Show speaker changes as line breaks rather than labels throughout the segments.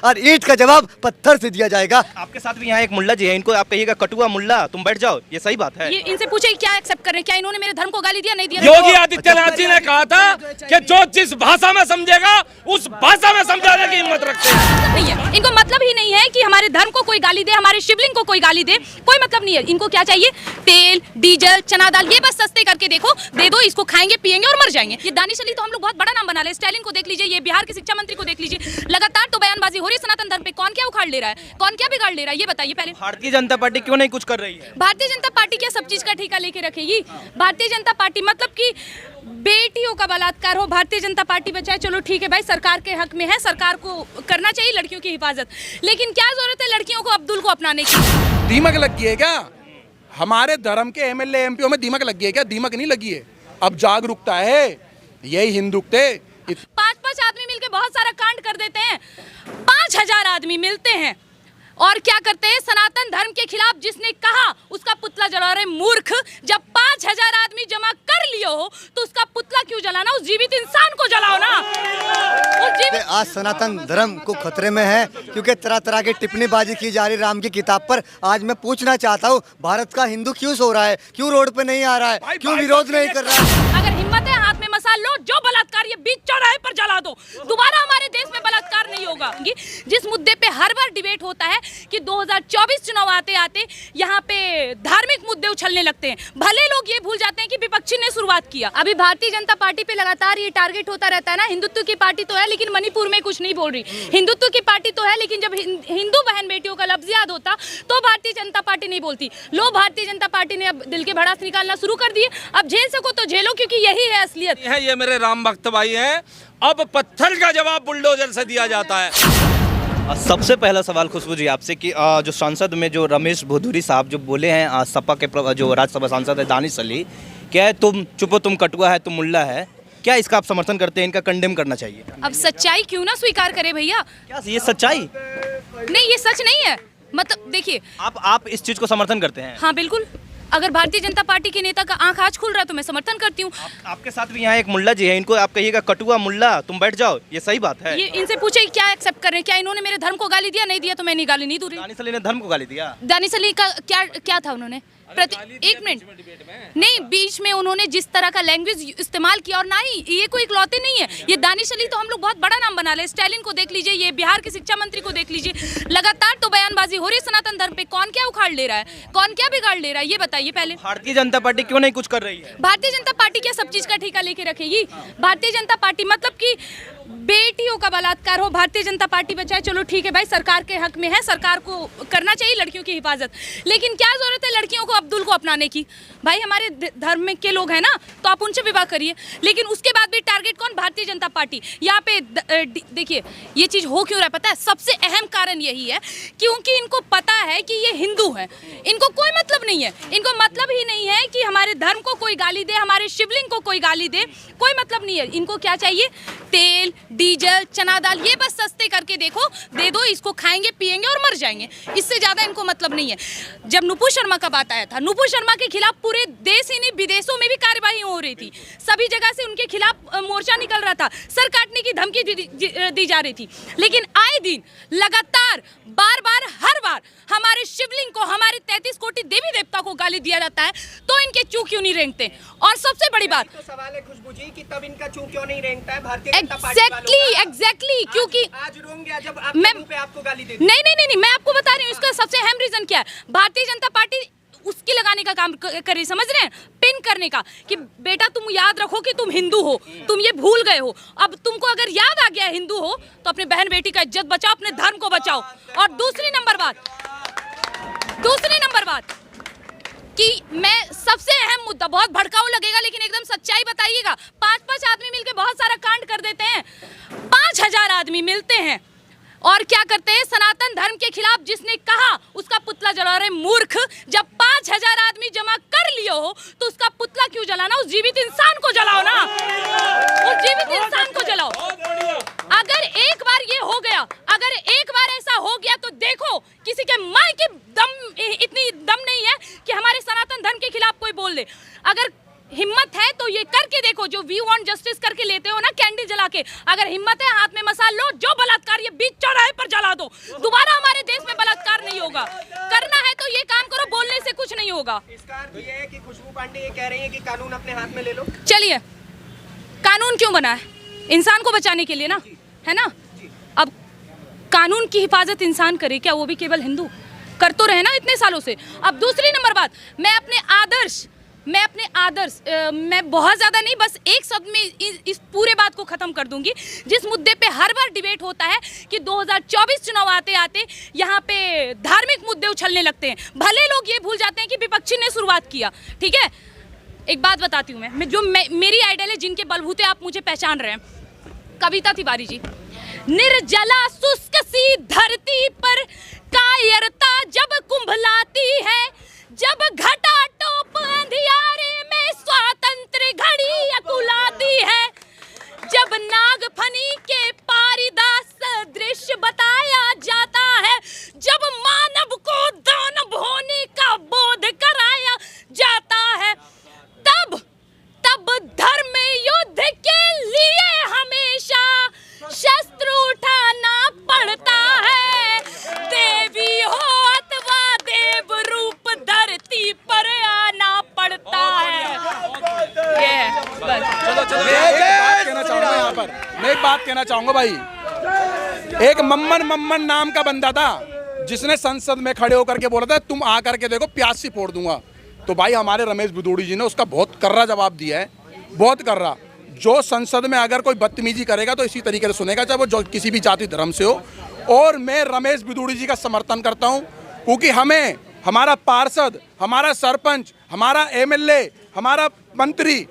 और ईंट का जवाब पत्थर से दिया जाएगा।
आपके साथ भी यहाँ एक मुल्ला जी है, इनको आप कहिएगा कटुआ मुल्ला, तुम बैठ जाओ, ये सही बात है?
ये इनसे पूछे क्या एक्सेप्ट कर रहे हैं, क्या इन्होंने मेरे धर्म को गाली दिया, नहीं दिया?
योगी आदित्यनाथ जी ने कहा था कि जो जिस भाषा में समझेगा उस भाषा में समझाने की हिम्मत रखते हैं।
नहीं है, इनको मतलब ही नहीं है कि हमारे धर्म को कोई गाली दे, हमारे शिवलिंग को कोई गाली दे, कोई मतलब नहीं है। इनको क्या चाहिए? तेल, डीजल, चना दाल, ये बस सस्ते करके देखो, दे दो, इसको खाएंगे पिएंगे और मर जाएंगे। ये दानिश अली तो हम लोग बहुत बड़ा नाम बना रहे हैं, स्टालिन को देख लीजिए, ये बिहार के शिक्षा मंत्री को देख लीजिए, लगातार तो बयानबाजी हो रही है सनातन धर्म पे। कौन क्या उखाड़ ले रहा है, कौन क्या बिगाड़ ले रहा है, ये बताइए पहले।
भारतीय जनता पार्टी क्यों नहीं कुछ कर रही है?
भारतीय जनता पार्टी क्या सब चीज का ठेका लेके रखेगी? भारतीय जनता पार्टी मतलब कि बेटियों का बलात्कार हो, भारतीय जनता पार्टी बचाए, चलो ठीक है भाई, सरकार के हक में है, सरकार को करना चाहिए लड़कियों की हिफाजत, लेकिन क्या जरूरत है लड़कियों को अब्दुल को अपनाने की?
दीमक लग गई है क्या? हमारे धर्म के एमएलए एमपीओ में दीमक लग गई है क्या? दीमक नहीं लगी है, अब जागरूकता है, यही हिंदुत्व।
5-5 आदमी मिलके बहुत सारा कांड कर देते हैं, 5000 आदमी मिलते हैं और क्या करते हैं? सनातन धर्म के खिलाफ जिसने कहा उसका पुतला जला रहे। मूर्ख, जब 5000 आदमी जमा कर लियो हो तो उसका पुतला क्यों जलाना? उस जीवित इंसान को जलाओ ना।
आज सनातन धर्म को खतरे में है क्योंकि तरह तरह की टिप्पणीबाजी की जा रही राम की किताब पर। आज मैं पूछना चाहता हूँ, भारत का हिंदू क्यों सो रहा है, क्यों रोड पे नहीं आ रहा है, क्यों विरोध नहीं कर रहा है?
अगर हिम्मत है, हाथ में मसाल लो, जो बलात्कार ये बीच चौराहे पर जला दो, दोबारा हमारे देश में बलात्कार नहीं होगा। जिस मुद्दे पे हर बार डिबेट होता है कि 2024 चुनाव आते आते यहाँ पे धार्मिक मुद्दे उछलने लगते हैं, भले लोग ये भूल जाते हैं कि विपक्षी ने शुरुआत किया। अभी भारतीय जनता पार्टी पे लगातार ये टारगेट होता रहता है ना, हिंदुत्व की पार्टी तो है लेकिन मणिपुर में कुछ नहीं बोल रही, हिंदुत्व की पार्टी तो है लेकिन जब हिंदू बहन बेटियों का लफ्ज याद होता तो भारतीय जनता पार्टी नहीं बोलती। लो, भारतीय जनता पार्टी ने अब दिल के भड़ास निकालना शुरू कर दिए, अब झेल सको तो झेलो, क्योंकि यही है असलियत।
ये मेरे राम भक्त भाई हैं, अब पत्थर का जवाब बुलडोजर से दिया जाता है।
सबसे पहला सवाल खुशबू जी आपसे कि जो सांसद में जो रमेश भदौरी साहब जो बोले हैं, सपा के जो राज्यसभा सांसद है दानिश अली, क्या है तुम चुप, तुम कटुआ है, तुम मुल्ला है, क्या इसका आप समर्थन करते हैं? इनका कंडेम करना चाहिए।
अब सच्चाई क्यों ना स्वीकार करे भैया?
क्या ये सच्चाई
नहीं, ये सच नहीं है। मतलब देखिए,
आप इस चीज को समर्थन करते हैं?
हाँ बिल्कुल, अगर भारतीय जनता पार्टी के नेता का आंख आज खुल रहा है तो मैं समर्थन करती हूँ।
आपके साथ भी यहाँ एक मुल्ला जी है, इनको आप कहिएगा कटुआ मुल्ला, तुम बैठ जाओ, ये सही बात है?
ये इनसे पूछे क्या एक्सेप्ट कर रहे हैं, क्या इन्होंने मेरे धर्म को गाली दिया, नहीं दिया? तो मैं नहीं गाली नहीं दूँ।
दानिश अली ने धर्म को गाली दिया?
दानिश अली का क्या था? उन्होंने एक मिनट नहीं, बीच में उन्होंने जिस तरह का लैंग्वेज इस्तेमाल किया, और ना ही ये कोई इकलौते नहीं है, ये दानिश अली तो हम लोग बहुत बड़ा नाम बना रहे हैं, स्टालिन को देख लीजिए, ये बिहार के शिक्षा मंत्री को देख लीजिए, लगातार तो बयानबाजी हो रही है सनातन धर्म पे। कौन क्या उखाड़ ले रहा है, कौन क्या बिगाड़ ले रहा है, ये बताइए पहले।
भारतीय जनता पार्टी क्यों नहीं कुछ कर रही है?
भारतीय जनता पार्टी क्या सब चीज का ठेका लेके रखेगी? भारतीय जनता पार्टी मतलब कि बेटियों का बलात्कार हो, भारतीय जनता पार्टी बचाए, चलो ठीक है भाई, सरकार के हक में है, सरकार को करना चाहिए लड़कियों की हिफाजत, लेकिन क्या जरूरत है लड़कियों को अब्दुल को अपनाने की? भाई हमारे धर्म में के लोग हैं ना, तो आप उनसे विवाह करिए, लेकिन उसके बाद भी टारगेट कौन? भारतीय जनता पार्टी। यहाँ पे देखिए ये चीज हो क्यों रहा है पता है? सबसे अहम कारण यही है क्योंकि इनको पता है कि ये हिंदू है, इनको कोई मतलब नहीं है, इनको मतलब ही नहीं है कि हमारे धर्म को कोई गाली दे, हमारे शिवलिंग को कोई गाली दे, कोई मतलब नहीं है। इनको क्या चाहिए? तेल, डीजल, चना दाल, ये बस सस्ते करके देखो, दे दो, इसको खाएंगे पिएंगे और मर जाएंगे, इससे ज्यादा इनको मतलब नहीं है। जब नुपुर शर्मा का बात आया था, नुपुर शर्मा के खिलाफ पूरे देश ही नहीं विदेशों में भी कार्यवाही हो रही थी, सभी जगह से उनके खिलाफ मोर्चा निकल रहा था, सर काटने की धमकी दी जा रही थी, लेकिन आए दिन लगातार बार बार हर बार हमारे शिवलिंग को, हमारे 33 कोटि देवी देवता को गाली दिया जाता है, तो इनके चू क्यों नहीं रेंगते? और सबसे बड़ी बात
तो सवाल है खुशबू जी कि तब इनका चू क्यों नहीं रेंगता है भारतीय
एग्जैक्टली क्योंकि
आज रोंगे जब आपको गाली दे दी।
नहीं, मैं आपको बता रही हूँ इसका सबसे अहम रीजन क्या है। भारतीय जनता पार्टी उसकी लगाने का काम कर रही, समझ रहे हैं, पिन करने का, कि बेटा तुम याद रखो कि तुम हिंदू हो, तुम ये भूल गए हो, अब तुमको अगर याद आ गया हिंदू हो तो अपने बहन बेटी का इज्जत बचाओ, अपने धर्म को बचाओ। और दूसरी नंबर बात कि मैं सबसे अहम मुद्दा, बहुत भड़काऊ लगेगा लेकिन एकदम सच्चाई बताइएगा, 5-5 आदमी मिलके बहुत सारा कांड कर देते हैं, 5000 आदमी मिलते हैं और क्या करते हैं? सनातन धर्म के खिलाफ जिसने कहा उसका पुतला जला रहे। मूर्ख, जब 5000 आदमी जमा कर लियो हो तो उसका पुतला क्यों जलाना? उस जीवित इंसान को जलाओ ना, उस जीवित इंसान को जलाओ। अगर एक बार ये हो गया, अगर एक बार ऐसा हो गया तो देखो किसी के माँ की इतनी दम नहीं है कि हमारे सनातन धर्म के खिलाफ कोई बोल दे। अगर हिम्मत है तो ये करके देखो, जो वी वांट जस्टिस करके लेते हो ना कैंडल जला के, अगर हिम्मत है हाथ में मसाल लो, जो बलात्कार ये बीच चौराहे पर लो, दोबारा हमारे देश में बलात्कार नहीं होगा। करना है तो ये काम करो, बोलने से कुछ नहीं होगा।
इसका अर्थ ये है कि खुशबू पांडे ये कह रही है कि कानून अपने हाथ में ले लो।
चलिए, कानून क्यों बना है? इंसान को बचाने के लिए ना, है ना? अब कानून की हिफाजत इंसान करे क्या, वो भी केवल हिंदू? कर तो रहे ना इतने सालों से। अब दूसरी नंबर बात, मैं अपने आदर्श मैं बहुत ज़्यादा नहीं, बस एक शब्द में इस पूरे बात को ख़त्म कर दूंगी। जिस मुद्दे पे हर बार डिबेट होता है कि 2024 चुनाव आते आते यहाँ पे धार्मिक मुद्दे उछलने लगते हैं, भले लोग ये भूल जाते हैं कि विपक्षी ने शुरुआत किया। ठीक है, एक बात बताती हूँ मेरी आइडल है, जिनके बलबूते आप मुझे पहचान रहे हैं, कविता तिवारी जी। निर्जला शुष्क सी धरती पर कायरता जब कुंभलाती है, जब घटा टोप अंधियारे में स्वातंत्र घड़ी अकुलाती है, जब नागफनी के पारिदास दृश्य बताया जाता है, जब मानव को दानव होने का बोध कराया जाता है, तब धर्म युद्ध के लिए हमेशा शस्त्र उठाना पड़ता है। देवी हो अथवा देव रूप धरती पर आना पड़ता है। ये बस।
मैं एक बात कहना चाहूंगा भाई। एक मम्मन नाम का बंदा था जिसने संसद में खड़े होकर के बोला था तुम आ करके देखो प्याज सी फोड़ दूंगा। तो भाई हमारे रमेश भदौड़ी जी ने उसका बहुत कर्रा जवाब दिया है, बहुत कर्रा। जो संसद में अगर कोई बदतमीजी करेगा तो इसी तरीके से सुनेगा, चाहे वो जो किसी भी जाति धर्म से हो। और मैं रमेश भदौड़ी जी का समर्थन करता हूं, क्योंकि हमें हमारा पार्षद, हमारा सरपंच, हमारा एमएलए, हमारा मंत्री,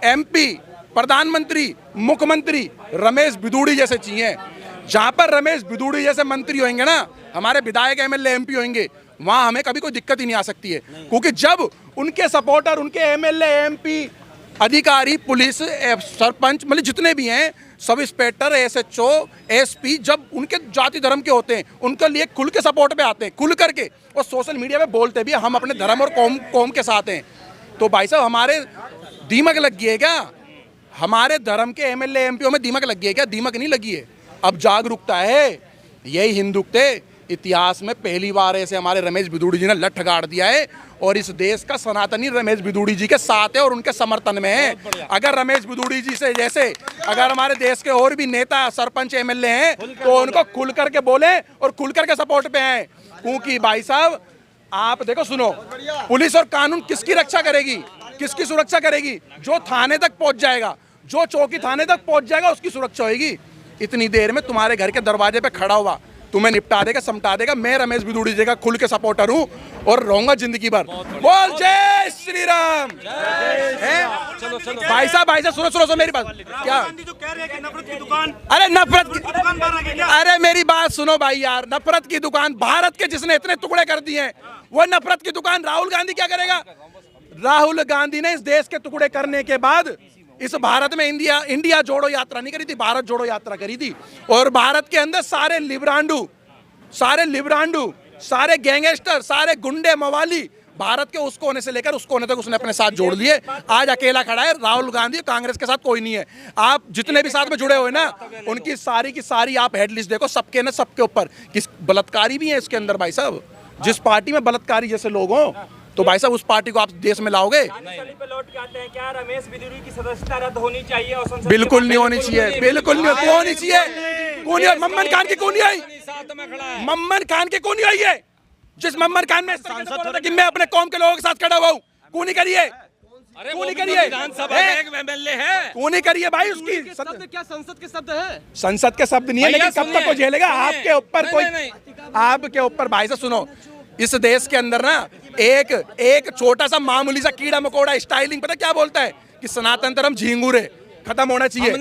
एमपी, प्रधानमंत्री, मुख्यमंत्री रमेश भदौड़ी जैसे चाहिए। जहां पर रमेश भदौड़ी जैसे मंत्री होंगे ना, हमारे विधायक, एमएलए, एमपी होंगे, वहां हमें कभी कोई दिक्कत ही नहीं आ सकती है। क्योंकि जब उनके सपोर्टर, उनके एमएलए, एमपी, अधिकारी, पुलिस, सरपंच, मतलब जितने भी हैं, सब इंस्पेक्टर, एसएचओ, एसपी, जब उनके जाति धर्म के होते हैं, उनके लिए खुल के सपोर्ट पे आते हैं, खुल करके, और सोशल मीडिया पे बोलते भी हम अपने धर्म और कौम के साथ हैं। तो भाई साहब हमारे दीमक लग गई है क्या? हमारे धर्म के एमएलए, एमपीओ में दीमक लग गई है क्या? दीमक नहीं लगी है। अब जागरूकता है, यही हिंदुत्व इतिहास में पहली बार ऐसे हमारे रमेश भदौड़ी जी ने लठ गाड़ दिया है, और इस देश का सनातनी रमेश भदौड़ी जी के साथ है और उनके समर्थन में है। अगर रमेश भदौड़ी जी से जैसे अगर हमारे देश के और भी नेता, सरपंच, एमएलए हैं, तो उनको खुल करके बोले और खुल करके सपोर्ट पे आए। क्योंकि भाई साहब आप देखो, सुनो, पुलिस और कानून किसकी रक्षा करेगी, किसकी सुरक्षा करेगी? जो थाने तक पहुंच जाएगा, जो चौकी थाने तक पहुंच जाएगा, उसकी सुरक्षा होगी। इतनी देर में तुम्हारे घर के दरवाजे पे खड़ा हुआ तुम्हें निपटा देगा, समटा देगा। मैं रमेश भदौड़ी जी का खुल के सपोर्टर हूँ और रहूंगा जिंदगी भर। बोल जय श्री राम। भाई साहब सुनो मेरी बात। क्या
जो कह रहे हैं कि नफरत की दुकान,
अरे नफरत की
दुकान बाहर आ गई क्या?
अरे मेरी बात सुनो भाई यार, नफरत की दुकान भारत के जिसने इतने टुकड़े कर दिए हैं, वो नफरत की दुकान राहुल गांधी क्या करेगा? राहुल गांधी ने इस देश के टुकड़े करने के बाद इस भारत में इंडिया जोड़ो यात्रा नहीं करी थी, भारत जोड़ो यात्रा करी थी। और भारत के अंदर सारे लिब्रांडू, सारे गैंगस्टर, सारे गुंडे, मवाली, भारत के उस कोने से लेकर उस कोने तक उसने अपने साथ जोड़ लिए। आज अकेला खड़ा है राहुल गांधी, कांग्रेस के साथ कोई नहीं है। आप जितने भी साथ में जुड़े हुए ना, उनकी सारी की सारी आप हेड लिस्ट देखो, सबके ना सबके ऊपर किस बलात्कारी भी है इसके अंदर। भाई साहब जिस पार्टी में बलात्कारी जैसे लोग हों, तो भाई साहब उस पार्टी को आप देश में लाओगे?
पे लौट के आते हैं, क्या रमेश भदौड़ी की सदस्यता रद्द होनी चाहिए और संसद
बिल्कुल नहीं होनी चाहिए, बिल्कुल नहीं होनी चाहिए। कौन है मम्मन खान की? कौन नहीं आई? मम्मन खान की कौन नहीं आई है? जिस मम्मन खान में सांसद कि मैं अपने कौम के लोगों के साथ खड़ा हुआ हूँ, कौन नहीं करिए? कौन नहीं करिए? कौन नहीं करिए भाई? उसकी
क्या संसद के शब्द है?
संसद के शब्द नहीं है, लेकिन कब तक वो झेलेगा? आपके ऊपर कोई, आपके ऊपर भाई साहब सुनो, इस देश के अंदर ना एक छोटा सा मामूली सा कीड़ा मकोड़ा स्टाइलिंग पता क्या बोलता है कि सनातन धर्म झिंगुर है, खत्म होना चाहिए।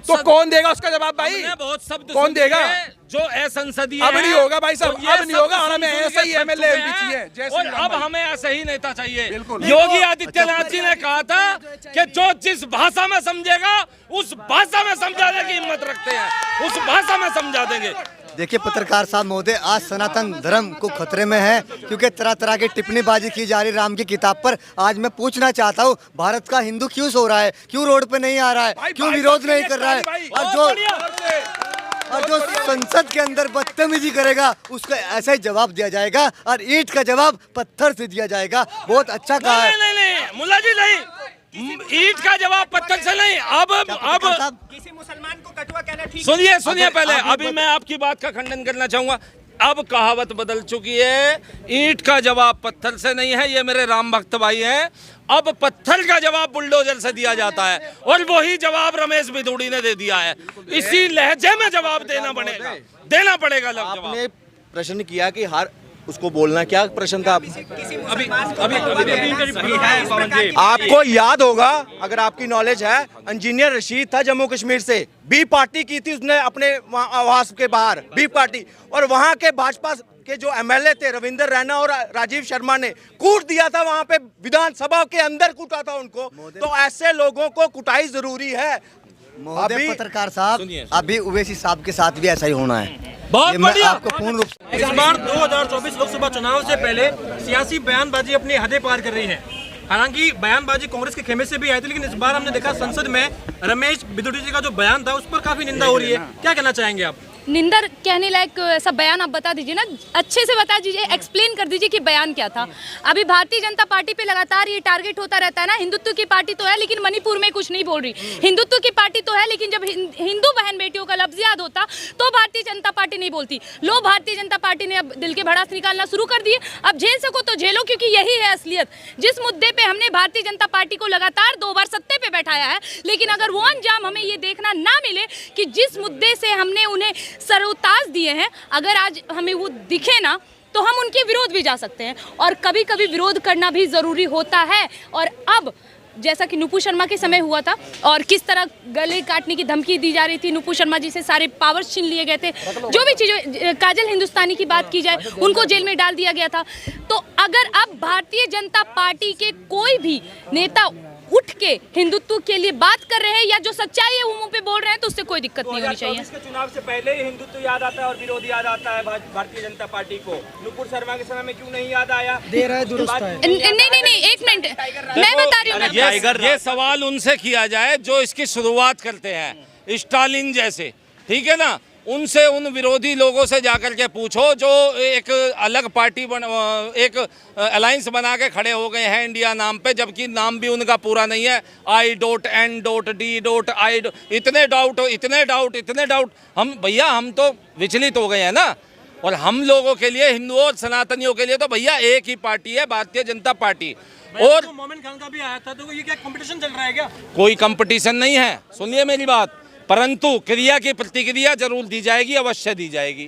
तो कौन देगा उसका जवाब भाई?
बहुत शब्द
कौन देगा?
जो असंसदीय
अब नहीं होगा भाई साहब,
तो
अब नहीं होगा। और हमें ऐसा ही एमएलए एमपी चाहिए,
और अब हमें ऐसा ही नेता चाहिए।
बिल्कुल।
योगी आदित्यनाथ जी ने कहा था कि जो जिस भाषा में समझेगा उस भाषा में समझाने की हिम्मत रखते हैं, उस भाषा में समझा देंगे।
देखिए पत्रकार साहब महोदय, आज सनातन धर्म को खतरे में है, क्योंकि तरह तरह की टिप्पणीबाजी की जा रही राम की किताब पर। आज मैं पूछना चाहता हूँ, भारत का हिंदू क्यों सो रहा है, क्यों रोड पे नहीं आ रहा है, क्यों विरोध नहीं कर रहा है? और जो संसद के अंदर बदतमीजी करेगा उसका ऐसा ही जवाब दिया जाएगा, और ईंट का जवाब पत्थर से दिया जाएगा। बहुत अच्छा कहा है।
नहीं मुल्ला जी, नहीं, ईंट का जवाब पत्थर से नहीं। अब
किसी मुसलमान को कटुआ कहना ठीक?
सुनिए पहले, अभी मैं आपकी बात का खंडन करना चाहूंगा। अब कहावत बदल चुकी है, ईंट का जवाब पत्थर से नहीं है। ये मेरे राम भक्त भाई हैं। अब पत्थर का जवाब बुलडोजर से दिया जाता है, और वही जवाब रमेश भिदुड़ी ने दे दिया है। इसी लहजे में जवाब देना पड़ेगा।
आपने प्रश्न किया कि हर उसको बोलना, क्या प्रश्न था? आपको याद होगा, अगर आपकी नॉलेज है, इंजीनियर रशीद था जम्मू कश्मीर से, बी पार्टी की थी उसने अपने आवास के बाहर, बी पार्टी, और वहां के भाजपा के जो एमएलए थे रविंदर रैना और राजीव शर्मा ने कूट दिया था, वहां पे विधानसभा के अंदर कूटा था उनको। तो ऐसे लोगों को कुटाई जरूरी है।
महोदय पत्रकार साहब, अभी ओवैसी साहब के साथ भी ऐसा ही होना है।
बहुत बढ़िया।
आपको पूर्ण रूप से
इस बार 2024 लोकसभा चुनाव से पहले सियासी बयानबाजी अपनी हदें पार कर रही है। हालांकि बयानबाजी कांग्रेस के खेमे से भी आई थी, लेकिन इस बार हमने देखा संसद में रमेश भिदुड़ी जी का जो बयान था उस पर काफी निंदा हो रही है। क्या कहना चाहेंगे आप?
निंदा कहने लायक ऐसा बयान आप बता दीजिए ना, अच्छे से बता दीजिए, एक्सप्लेन कर दीजिए कि बयान क्या था। अभी भारतीय जनता पार्टी पे लगातार ये टारगेट होता रहता है ना, हिंदुत्व की पार्टी तो है लेकिन मणिपुर में कुछ नहीं बोल रही, हिंदुत्व की पार्टी तो है लेकिन जब हिंदू बहन बेटियों का लफ्ज याद होता तो भारतीय जनता पार्टी नहीं बोलती। लो, भारतीय जनता पार्टी ने अब दिल के भड़ास निकालना शुरू कर दिए। अब झेल सको तो झेलो, क्योंकि यही है असलियत। जिस मुद्दे पे हमने भारतीय जनता पार्टी को लगातार 2 बार सत्ते पे बैठाया है, लेकिन अगर वो अंजाम हमें ये देखना ना मिले कि जिस मुद्दे से हमने उन्हें सरोताज दिए हैं, अगर आज हमें वो दिखे ना, तो हम उनके विरोध भी जा सकते हैं, और कभी कभी विरोध करना भी ज़रूरी होता है। और अब जैसा कि नुपुर शर्मा के समय हुआ था, और किस तरह गले काटने की धमकी दी जा रही थी, नुपुर शर्मा जी से सारे पावर्स छीन लिए गए थे, जो भी चीज़ें, काजल हिंदुस्तानी की बात की जाए, उनको जेल में डाल दिया गया था। तो अगर अब भारतीय जनता पार्टी के कोई भी नेता उठ के हिंदुत्व के लिए बात कर रहे हैं या जो सच्चाई है वो मुंह पे बोल रहे हैं, तो उससे कोई दिक्कत नहीं होनी चाहिए।
इसके चुनाव से पहले ही हिंदुत्व याद आता है और विरोध याद आता है भारतीय जनता पार्टी को। नुपुर शर्मा के समय में क्यों नहीं याद आया?
दे रहा है, दुरुस्त है।
नहीं, एक मिनट, मैं बता रही हूँ।
ये सवाल उनसे किया जाए जो इसकी शुरुआत करते हैं, स्टालिन जैसे, ठीक है ना, उनसे, उन विरोधी लोगों से जाकर के पूछो जो एक अलग पार्टी एक अलायंस बना के खड़े हो गए हैं इंडिया नाम पे, जबकि नाम भी उनका पूरा नहीं है। I.N.D.I. इतने डाउट हम भैया, हम तो विचलित हो गए हैं ना। और हम लोगों के लिए, हिंदुओं और सनातनियों के लिए तो भैया एक ही पार्टी है, भारतीय जनता पार्टी। और
मोमिन खान का भी आया था, तो ये क्या कंपटीशन चल रहा है क्या?
कोई कंपटीशन नहीं है, सुनिए मेरी बात, परंतु क्रिया की प्रतिक्रिया जरूर दी जाएगी, अवश्य दी जाएगी।